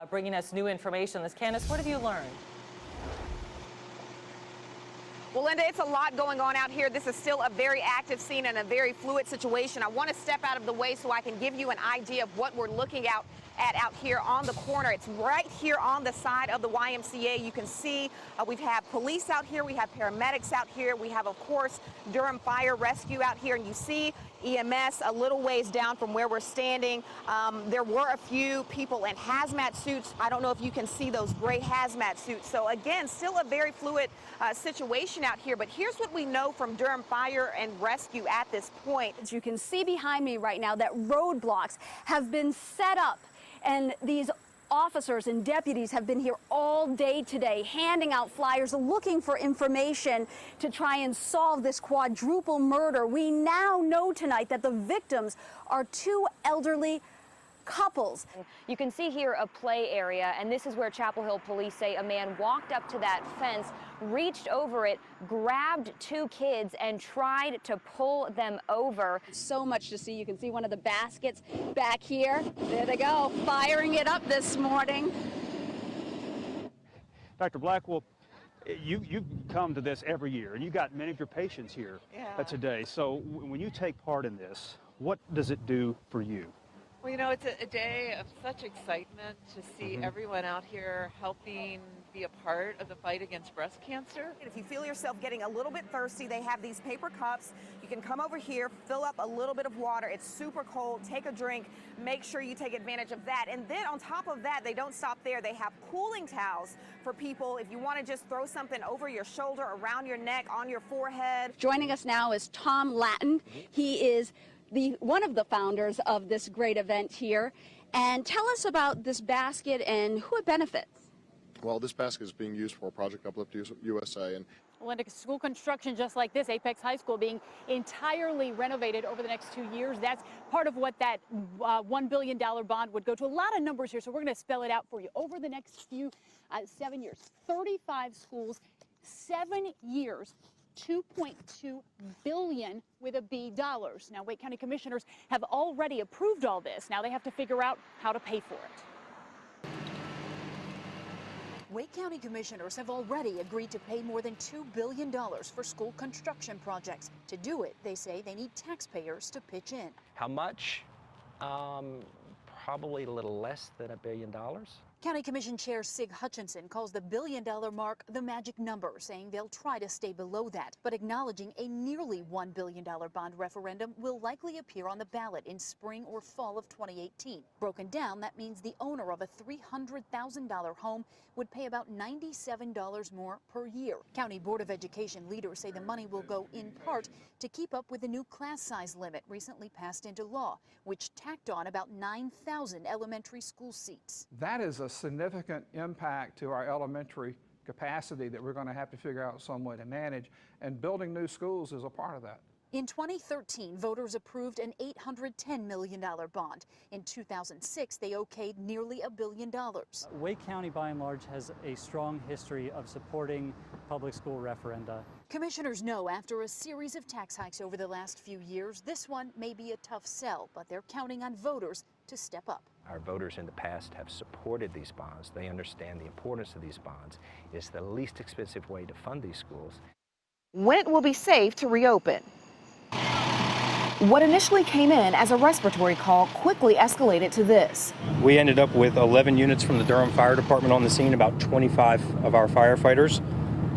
Bringing us new information. Candace, what have you learned? Well, Linda, it's a lot going on out here. This is still a very active scene and a very fluid situation. I want to step out of the way so I can give you an idea of what we're looking at out here on the corner. It's right here on the side of the YMCA. You can see we have police out here. We have paramedics out here. We have, of course, Durham Fire Rescue out here. And you see EMS a little ways down from where we're standing. There were a few people in hazmat suits. I don't know if you can see those gray hazmat suits. So again, still a very fluid situation out here. But here's what we know from Durham Fire and Rescue at this point. As you can see behind me right now, that roadblocks have been set up, and these officers and deputies have been here all day today, handing out flyers, looking for information to try and solve this quadruple murder. We now know tonight that the victims are two elderly couples. You can see here a play area, and this is where Chapel Hill police say a man walked up to that fence, reached over it, grabbed two kids, and tried to pull them over. So much to see. You can see one of the baskets back here. There they go, firing it up this morning. Dr. Blackwell, you come to this every year, and you got many of your patients here today. So when you take part in this, what does it do for you? Well, you know, it's a day of such excitement to see everyone out here helping be a part of the fight against breast cancer. If you feel yourself getting a little bit thirsty, they have these paper cups. You can come over here, fill up a little bit of water. It's super cold. Take a drink. Make sure you take advantage of that. And then on top of that, they don't stop there. They have cooling towels for people if you want to just throw something over your shoulder, around your neck, on your forehead. Joining us now is Tom Lattin. He is one of the founders of this great event here. And tell us about this basket and who it benefits. Well, this basket is being used for Project Uplift USA. And Linda, school construction just like this, Apex High School being entirely renovated over the next 2 years. That's part of what that $1 billion bond would go to. A lot of numbers here, so we're going to spell it out for you. Over the next 7 years, 35 schools, 7 years, $2.2 billion with a B dollars. Now, Wake County commissioners have already approved all this. Now they have to figure out how to pay for it. Wake County commissioners have already agreed to pay more than $2 billion for school construction projects. To do it, they say they need taxpayers to pitch in. How much? Probably a little less than $1 billion. County Commission Chair Sig Hutchinson calls the $1 billion mark the magic number, saying they'll try to stay below that, but acknowledging a nearly $1 billion bond referendum will likely appear on the ballot in spring or fall of 2018. Broken down, that means the owner of a $300,000 home would pay about $97 more per year. County Board of Education leaders say the money will go in part to keep up with the new class size limit recently passed into law, which tacked on about 9,000 elementary school seats. That is a significant impact to our elementary capacity that we're going to have to figure out some way to manage, and building new schools is a part of that. In 2013, voters approved an $810 million bond. In 2006, they okayed nearly $1 billion. Wake County, by and large, has a strong history of supporting public school referenda. Commissioners know after a series of tax hikes over the last few years, this one may be a tough sell, but they're counting on voters to step up. Our voters in the past have supported these bonds. They understand the importance of these bonds. It's the least expensive way to fund these schools. When it will be safe to reopen? What initially came in as a respiratory call quickly escalated to this. We ended up with 11 units from the Durham Fire Department on the scene, about 25 of our firefighters,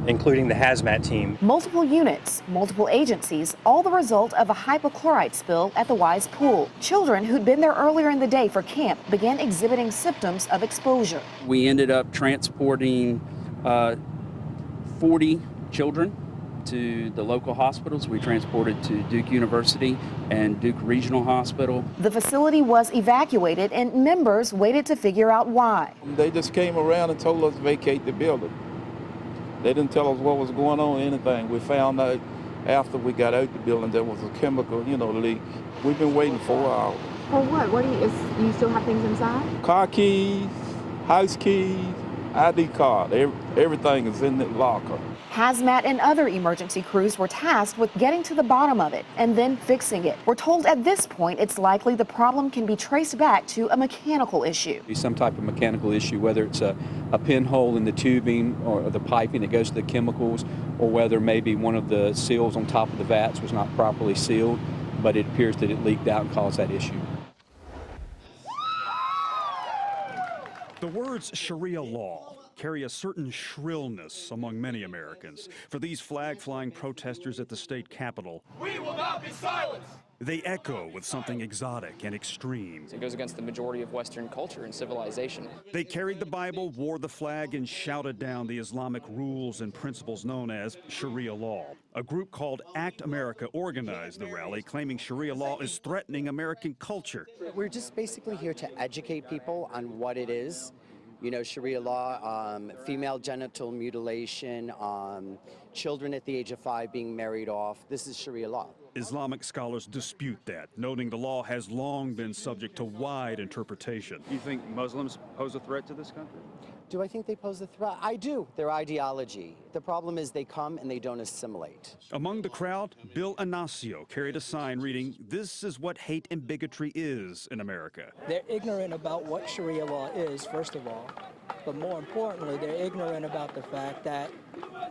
including the hazmat team. Multiple units, multiple agencies, all the result of a hypochlorite spill at the Wise Pool. Children who'd been there earlier in the day for camp began exhibiting symptoms of exposure. We ended up transporting 40 children to the local hospitals. We transported to Duke University and Duke Regional Hospital. The facility was evacuated and members waited to figure out why. They just came around and told us to vacate the building. They didn't tell us what was going on or anything. We found out after we got out the building there was a chemical, leak. We've been waiting 4 hours. For what? Do you still have things inside? Car keys, house keys, ID card, everything is in the locker. Hazmat and other emergency crews were tasked with getting to the bottom of it and then fixing it. We're told at this point it's likely the problem can be traced back to a mechanical issue. Some type of mechanical issue, whether it's a pinhole in the tubing or the piping that goes to the chemicals, or whether maybe one of the seals on top of the vats was not properly sealed, but it appears that it leaked out and caused that issue. The words Sharia law carry a certain shrillness among many Americans. For these flag-flying protesters at the state capitol, we will not be silenced. They echo with something exotic and extreme. It goes against the majority of Western culture and civilization. They carried the Bible, wore the flag, and shouted down the Islamic rules and principles known as Sharia law. A group called Act America organized the rally, claiming Sharia law is threatening American culture. We're just basically here to educate people on what it is. You know, Sharia law, female genital mutilation, children at the age of 5 being married off. This is Sharia law. Islamic scholars dispute that, noting the law has long been subject to wide interpretation. You think Muslims pose a threat to this country? Do I think they pose a threat? I do. Their ideology. The problem is they come and they don't assimilate. Among the crowd, Bill Anasio carried a sign reading, "This is what hate and bigotry is in America." They're ignorant about what Sharia law is, first of all. But more importantly, they're ignorant about the fact that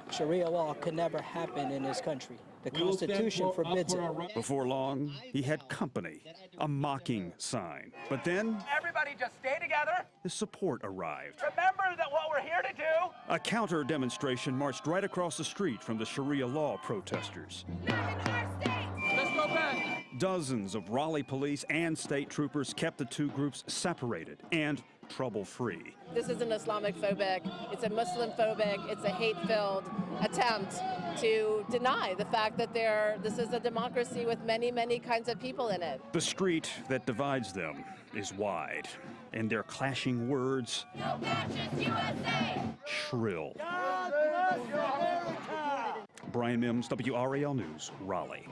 Sharia law could never happen in this country. The Constitution forbids it. Before long, he had company, a mocking sign. But then, everybody just stay together. his support arrived. Remember that what we're here to do. A counter demonstration marched right across the street from the Sharia law protesters. Let's go back. Dozens of Raleigh police and state troopers kept the two groups separated and trouble-free. This isn't Islamophobic, it's a Muslim-phobic, it's a hate-filled attempt to deny the fact that this is a democracy with many, many kinds of people in it. The street that divides them is wide, and their clashing words, No fascist USA! shrill. God bless America! Brian Mims, WRAL News, Raleigh.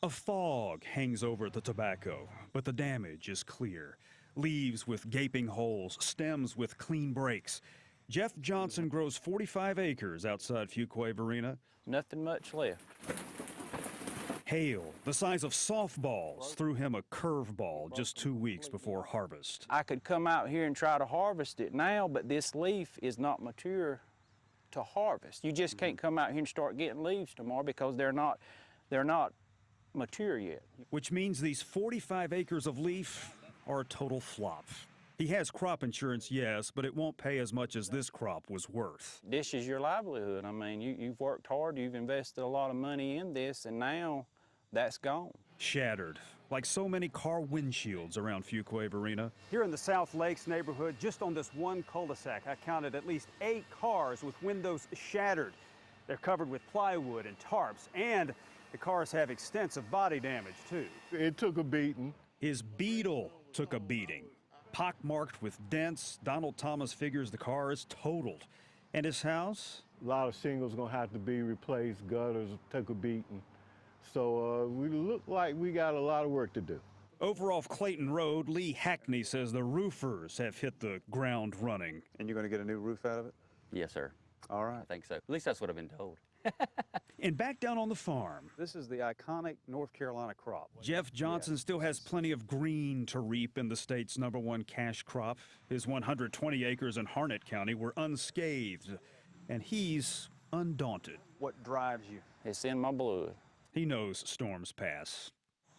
A fog hangs over the tobacco, but the damage is clear. Leaves with gaping holes, stems with clean breaks. Jeff Johnson grows 45 acres outside Fuquay-Varina. Nothing much left. Hail, the size of softballs, threw him a curveball just 2 weeks before harvest. I could come out here and try to harvest it now, but this leaf is not mature to harvest. You just can't come out here and start getting leaves tomorrow because they're not mature yet. Which means these 45 acres of leaf are a total flop. He has crop insurance, yes, but it won't pay as much as this crop was worth. This is your livelihood. I mean, you've worked hard, you've invested a lot of money in this, and now that's gone. Shattered, like so many car windshields around Fuquay-Varina. Here in the South Lakes neighborhood, just on this one cul-de-sac, I counted at least 8 cars with windows shattered. They're covered with plywood and tarps, and the cars have extensive body damage, too. It took a beating. His Beetle took a beating. Pockmarked with dents, Donald Thomas figures the car is totaled. And his house? A lot of shingles gonna have to be replaced, gutters took a beating. So we look like we got a lot of work to do. Over off Clayton Road, Lee Hackney says the roofers have hit the ground running. And you're gonna get a new roof out of it? Yes, sir. All right. I think so. At least that's what I've been told. And back down on the farm, This is the iconic North Carolina crop. Jeff Johnson still has plenty of green to reap in the state's #1 cash crop. His 120 acres in Harnett County were unscathed, and he's undaunted. What drives you? It's in my blood. He knows storms pass,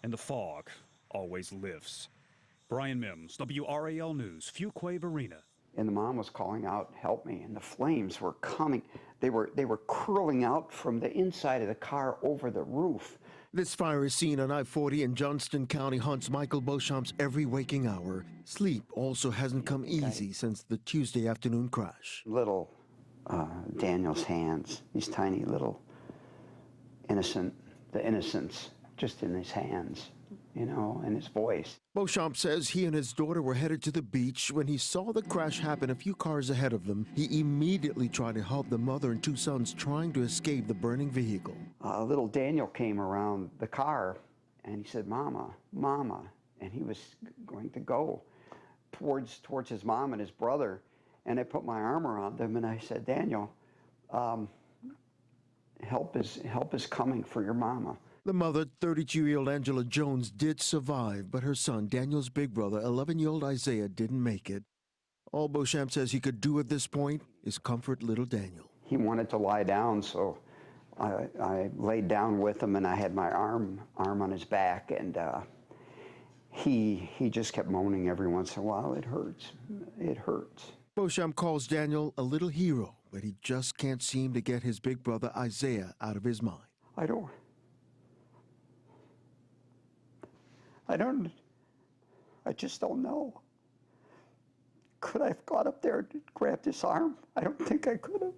and the fog always lifts. Brian Mims, WRAL News, Fuquay-Varina. And the mom was calling out, "Help me," and the flames were coming. They were curling out from the inside of the car over the roof. This fire is seen on I-40 in Johnston County haunts Michael Beauchamp's every waking hour. Sleep also hasn't come easy since the Tuesday afternoon crash. Little Daniel's hands, these tiny little the innocence just in his hands, you know, and his voice. Beauchamp says he and his daughter were headed to the beach when he saw the crash happen a few cars ahead of them. He immediately tried to help the mother and 2 sons trying to escape the burning vehicle. Little Daniel came around the car and he said, "Mama, Mama," and he was going to go towards his mom and his brother, and I put my arm around them and I said, "Daniel, help is coming for your mama. The mother, 32-year-old Angela Jones, did survive, but her son, Daniel's big brother, 11-year-old Isaiah, didn't make it. All Beauchamp says he could do at this point is comfort little Daniel. He wanted to lie down, so I laid down with him, and I had my arm on his back, and he just kept moaning every once in a while. It hurts. It hurts. Beauchamp calls Daniel a little hero, but he just can't seem to get his big brother Isaiah out of his mind. I just don't know. Could I have gone up there and grabbed his arm? I don't think I could have.